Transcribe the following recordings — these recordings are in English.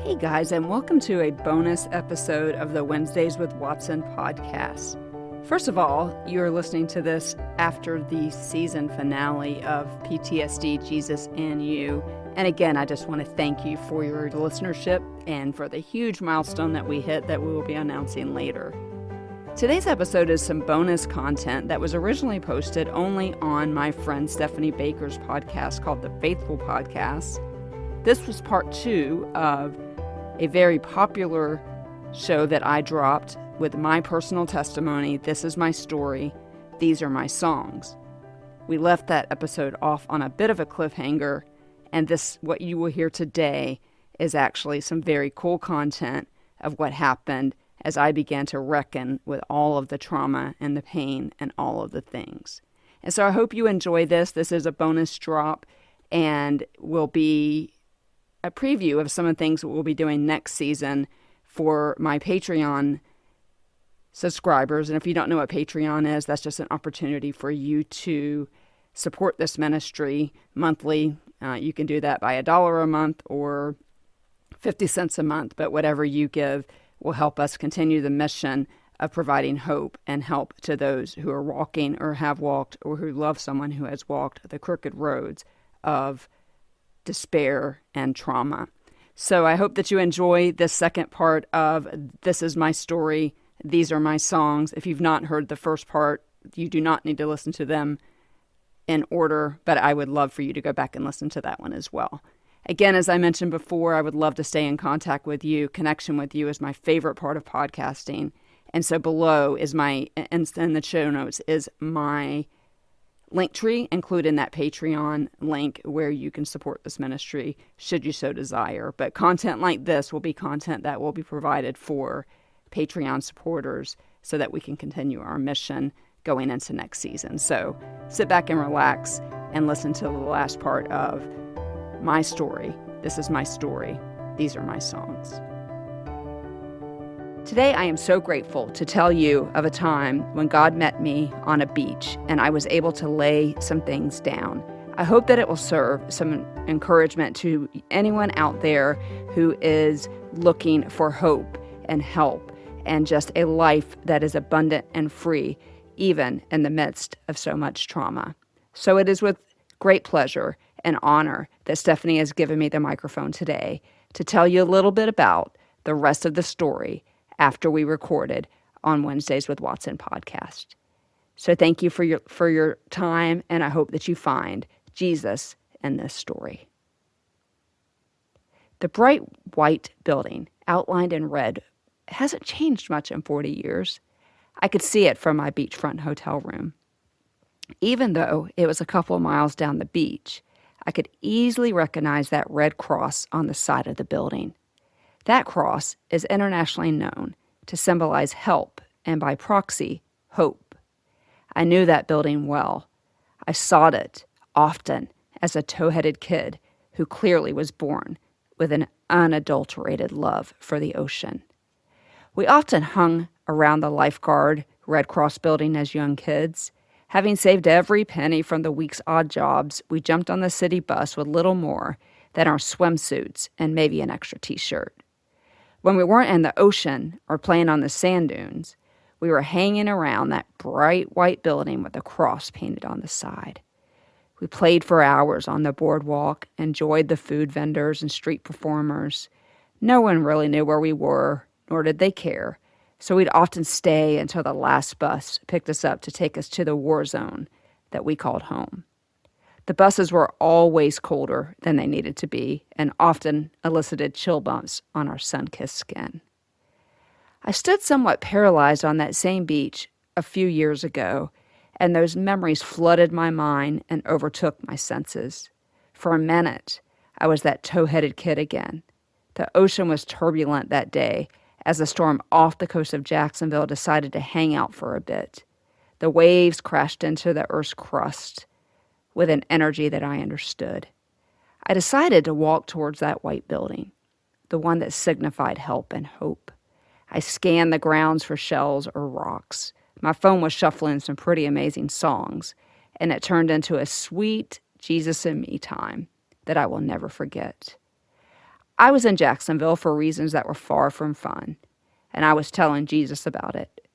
Hey guys, and welcome to a bonus episode of the Wednesdays with Watson podcast. First of all, you're listening to this after the season finale of PTSD, Jesus and You. And again, I just want to thank you for your listenership and for the huge milestone that we hit that we will be announcing later. Today's episode is some bonus content that was originally posted only on my friend Stephanie Baker's podcast called The Faithful Podcast. This was part 2 of a very popular show that I dropped with my personal testimony. This is my story. These are my songs. We left that episode off on a bit of a cliffhanger, and what you will hear today is actually some very cool content of what happened as I began to reckon with all of the trauma and the pain and all of the things. And so I hope you enjoy this. This is a bonus drop and will be a preview of some of the things that we'll be doing next season for my Patreon subscribers. And if you don't know what Patreon is, that's just an opportunity for you to support this ministry monthly. You can do that by $1 a month or 50 cents a month, but whatever you give will help us continue the mission of providing hope and help to those who are walking or have walked or who love someone who has walked the crooked roads of despair and trauma. So I hope that you enjoy this second part of This Is My Story, These Are My Songs. If you've not heard the first part, you do not need to listen to them in order, but I would love for you to go back and listen to that one as well. Again, as I mentioned before, I would love to stay in contact with you. Connection with you is my favorite part of podcasting. And so below is in the show notes is my Linktree, including that Patreon link where you can support this ministry should you so desire. But content like this will be content that will be provided for Patreon supporters so that we can continue our mission going into next season. So sit back and relax and listen to the last part of my story. This is my story. These are my songs. Today, I am so grateful to tell you of a time when God met me on a beach and I was able to lay some things down. I hope that it will serve some encouragement to anyone out there who is looking for hope and help and just a life that is abundant and free, even in the midst of so much trauma. So it is with great pleasure and honor that Stephanie has given me the microphone today to tell you a little bit about the rest of the story after we recorded on Wednesdays with Watson podcast. So thank you for your time, and I hope that you find Jesus in this story. The bright white building, outlined in red, hasn't changed much in 40 years. I could see it from my beachfront hotel room. Even though it was a couple of miles down the beach, I could easily recognize that red cross on the side of the building. That cross is internationally known to symbolize help and, by proxy, hope. I knew that building well. I sought it often as a tow-headed kid who clearly was born with an unadulterated love for the ocean. We often hung around the lifeguard Red Cross building as young kids. Having saved every penny from the week's odd jobs, we jumped on the city bus with little more than our swimsuits and maybe an extra t-shirt. When we weren't in the ocean or playing on the sand dunes, we were hanging around that bright white building with a cross painted on the side. We played for hours on the boardwalk, enjoyed the food vendors and street performers. No one really knew where we were, nor did they care, so we'd often stay until the last bus picked us up to take us to the war zone that we called home. The buses were always colder than they needed to be and often elicited chill bumps on our sun-kissed skin. I stood somewhat paralyzed on that same beach a few years ago, and those memories flooded my mind and overtook my senses. For a minute, I was that tow-headed kid again. The ocean was turbulent that day as the storm off the coast of Jacksonville decided to hang out for a bit. The waves crashed into the Earth's crust with an energy that I understood. I decided to walk towards that white building, the one that signified help and hope. I scanned the grounds for shells or rocks. My phone was shuffling some pretty amazing songs, and it turned into a sweet Jesus and me time that I will never forget. I was in Jacksonville for reasons that were far from fun, and I was telling Jesus about it.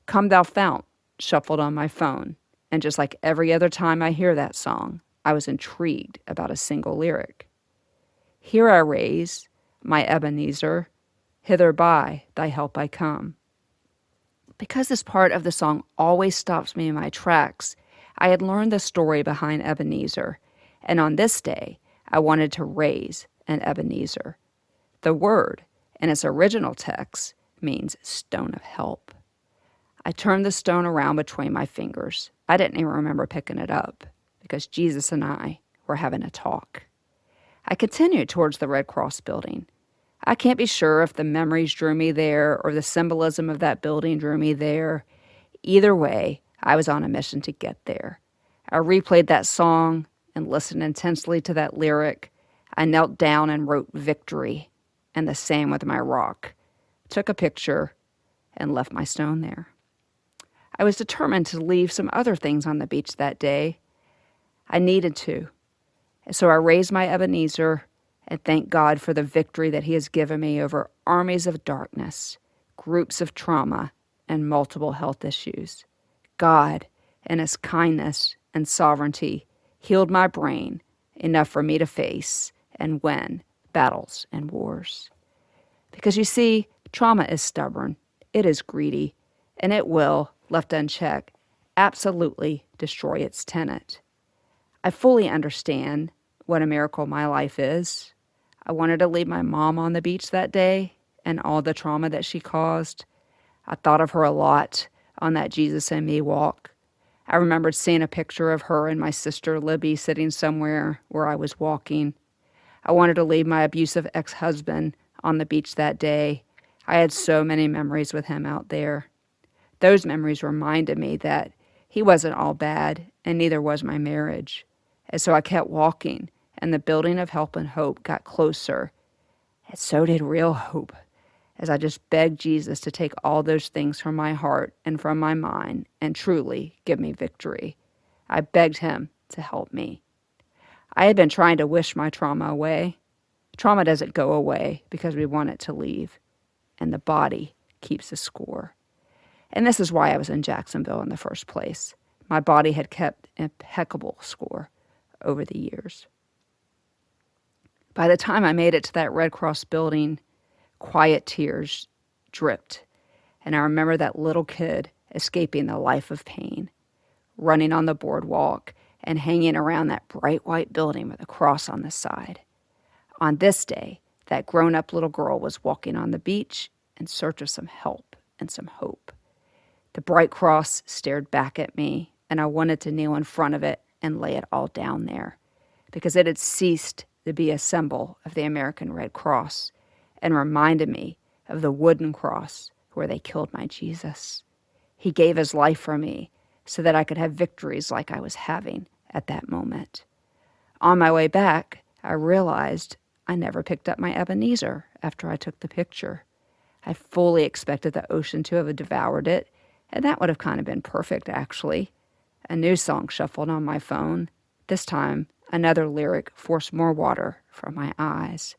Come Thou Fount shuffled on my phone, and just like every other time I hear that song, I was intrigued about a single lyric. Here I raise my Ebenezer, hither by thy help I come. Because this part of the song always stops me in my tracks, I had learned the story behind Ebenezer, and on this day, I wanted to raise an Ebenezer. The word, in its original text, means stone of help. I turned the stone around between my fingers. I didn't even remember picking it up, because Jesus and I were having a talk. I continued towards the Red Cross building. I can't be sure if the memories drew me there or the symbolism of that building drew me there. Either way, I was on a mission to get there. I replayed that song and listened intensely to that lyric. I knelt down and wrote victory and the same with my rock, took a picture, and left my stone there. I was determined to leave some other things on the beach that day. I needed to. And so I raised my Ebenezer and thank God for the victory that He has given me over armies of darkness, groups of trauma, and multiple health issues. God, in His kindness and sovereignty, healed my brain enough for me to face and win battles and wars. Because you see, trauma is stubborn, it is greedy, and it will, left unchecked, absolutely destroy its tenant. I fully understand what a miracle my life is. I wanted to leave my mom on the beach that day and all the trauma that she caused. I thought of her a lot on that Jesus and Me walk. I remembered seeing a picture of her and my sister Libby sitting somewhere where I was walking. I wanted to leave my abusive ex-husband on the beach that day. I had so many memories with him out there. Those memories reminded me that he wasn't all bad, and neither was my marriage. And so I kept walking, and the building of help and hope got closer. And so did real hope, as I just begged Jesus to take all those things from my heart and from my mind and truly give me victory. I begged Him to help me. I had been trying to wish my trauma away. Trauma doesn't go away because we want it to leave, and the body keeps the score. And this is why I was in Jacksonville in the first place. My body had kept impeccable score over the years. By the time I made it to that Red Cross building, quiet tears dripped, and I remember that little kid escaping the life of pain, running on the boardwalk and hanging around that bright white building with a cross on the side. On this day, that grown-up little girl was walking on the beach in search of some help and some hope. The bright cross stared back at me, and I wanted to kneel in front of it and lay it all down there, because it had ceased to be a symbol of the American Red Cross and reminded me of the wooden cross where they killed my Jesus. He gave His life for me so that I could have victories like I was having at that moment. On my way back, I realized I never picked up my Ebenezer after I took the picture. I fully expected the ocean to have devoured it, and that would have kind of been perfect, actually. A new song shuffled on my phone. This time, another lyric forced more water from my eyes.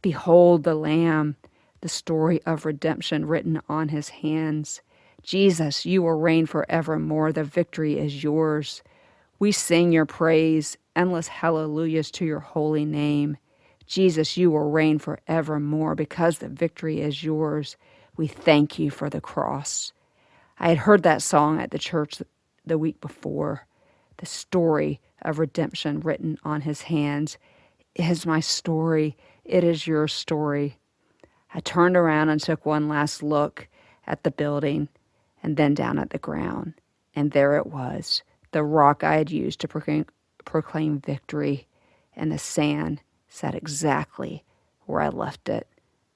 Behold the Lamb, the story of redemption written on His hands. Jesus, You will reign forevermore. The victory is Yours. We sing Your praise, endless hallelujahs to Your holy name. Jesus, You will reign forevermore because the victory is Yours. We thank You for the cross. I had heard that song at the church the week before. The story of redemption written on His hands is my story. It is your story. I turned around and took one last look at the building and then down at the ground. And there it was, the rock I had used to proclaim victory, and the sand sat exactly where I left it.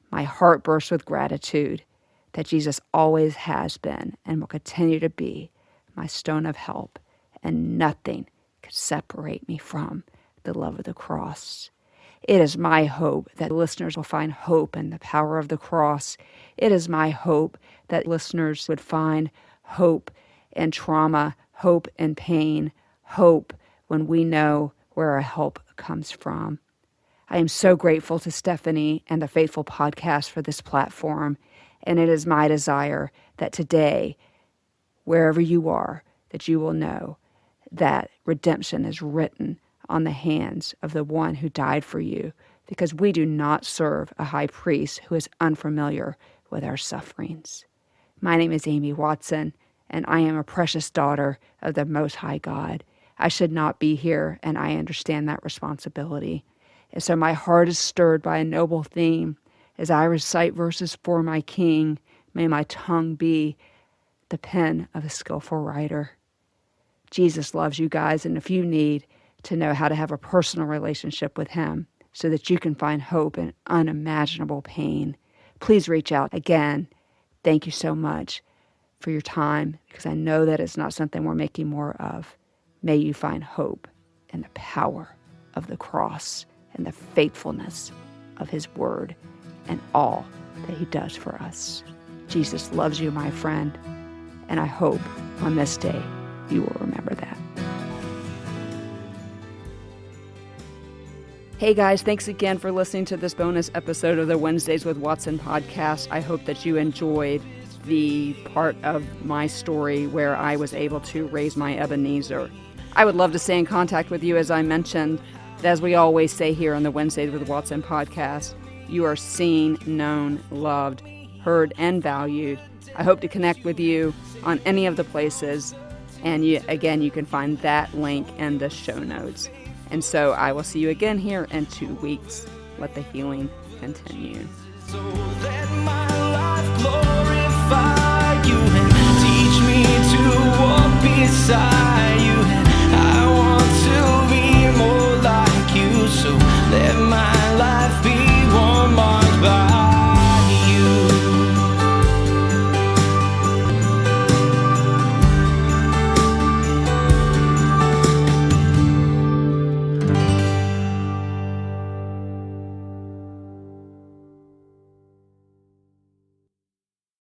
My heart burst with gratitude that Jesus always has been and will continue to be my stone of help, and nothing could separate me from the love of the cross. It is my hope that listeners will find hope in the power of the cross. It is my hope that listeners would find hope in trauma, hope in pain, hope when we know where our help comes from. I am so grateful to Stephanie and the Faithful Podcast for this platform, and it is my desire that today, wherever you are, that you will know that redemption is written on the hands of the one who died for you, because we do not serve a high priest who is unfamiliar with our sufferings. My name is Amy Watson, and I am a precious daughter of the Most High God. I should not be here, and I understand that responsibility. And so my heart is stirred by a noble theme. As I recite verses for my King, may my tongue be the pen of a skillful writer. Jesus loves you guys, and if you need to know how to have a personal relationship with him so that you can find hope in unimaginable pain, please reach out. Again, thank you so much for your time, because I know that it's not something we're making more of. May you find hope in the power of the cross and the faithfulness of his word and all that he does for us. Jesus loves you, my friend, and I hope on this day you will remember that. Hey guys, thanks again for listening to this bonus episode of the Wednesdays with Watson podcast. I hope that you enjoyed the part of my story where I was able to raise my Ebenezer. I would love to stay in contact with you, as I mentioned. As we always say here on the Wednesdays with Watson podcast, you are seen, known, loved, heard, and valued. I hope to connect with you on any of the places. And you can find that link in the show notes. And so I will see you again here in 2 weeks. Let the healing continue. So let my life glorify you and teach me to walk beside